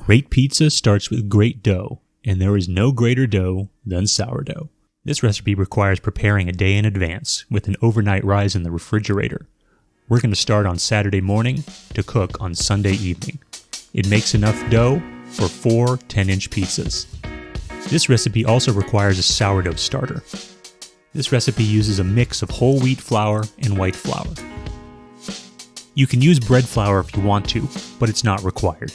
Great pizza starts with great dough, and there is no greater dough than sourdough. This recipe requires preparing a day in advance with an overnight rise in the refrigerator. We're going to start on Saturday morning to cook on Sunday evening. It makes enough dough for 4 10-inch pizzas. This recipe also requires a sourdough starter. This recipe uses a mix of whole wheat flour and white flour. You can use bread flour if you want to, but it's not required.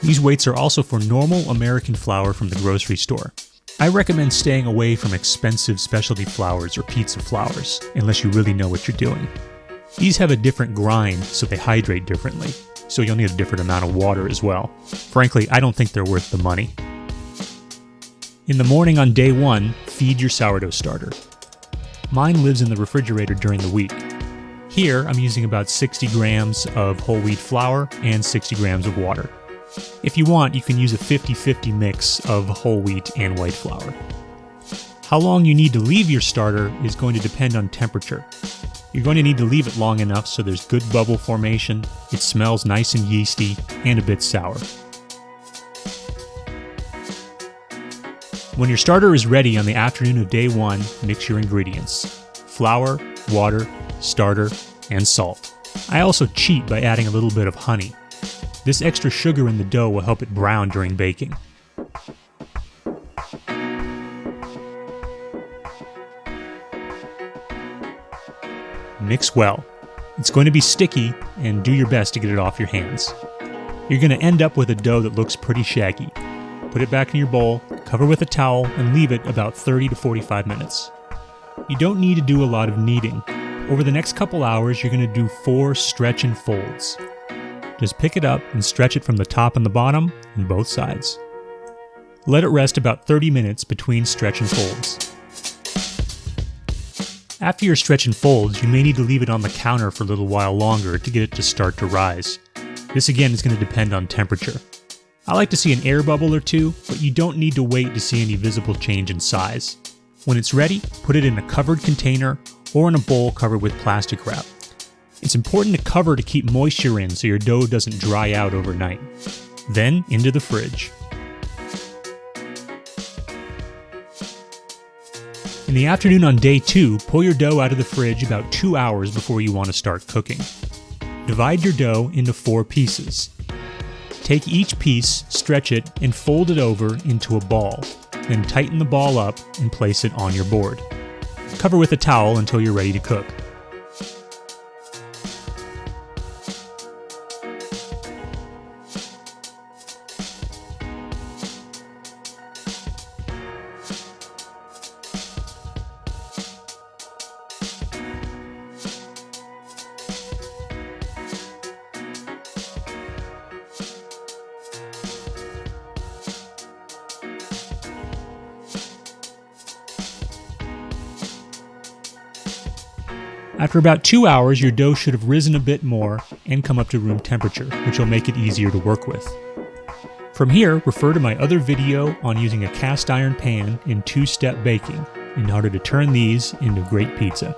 These weights are also for normal American flour from the grocery store. I recommend staying away from expensive specialty flours or pizza flours, unless you really know what you're doing. These have a different grind, so they hydrate differently, so you'll need a different amount of water as well. Frankly, I don't think they're worth the money. In the morning on day 1, feed your sourdough starter. Mine lives in the refrigerator during the week. Here, I'm using about 60 grams of whole wheat flour and 60 grams of water. If you want, you can use a 50-50 mix of whole wheat and white flour. How long you need to leave your starter is going to depend on temperature. You're going to need to leave it long enough so there's good bubble formation, it smells nice and yeasty, and a bit sour. When your starter is ready on the afternoon of day 1, mix your ingredients: flour, water, starter, and salt. I also cheat by adding a little bit of honey. This extra sugar in the dough will help it brown during baking. Mix well. It's going to be sticky, and do your best to get it off your hands. You're going to end up with a dough that looks pretty shaggy. Put it back in your bowl, cover with a towel, and leave it about 30 to 45 minutes. You don't need to do a lot of kneading. Over the next couple hours, you're going to do 4 stretch and folds. Just pick it up and stretch it from the top and the bottom and both sides. Let it rest about 30 minutes between stretch and folds. After your stretch and folds, you may need to leave it on the counter for a little while longer to get it to start to rise. This again is going to depend on temperature. I like to see an air bubble or two, but you don't need to wait to see any visible change in size. When it's ready, put it in a covered container or in a bowl covered with plastic wrap. It's important to cover to keep moisture in so your dough doesn't dry out overnight. Then into the fridge. In the afternoon on day 2, pull your dough out of the fridge about 2 hours before you want to start cooking. Divide your dough into 4 pieces. Take each piece, stretch it, and fold it over into a ball. Then tighten the ball up and place it on your board. Cover with a towel until you're ready to cook. After about 2 hours, your dough should have risen a bit more and come up to room temperature, which will make it easier to work with. From here, refer to my other video on using a cast iron pan in 2-step baking in order to turn these into great pizza.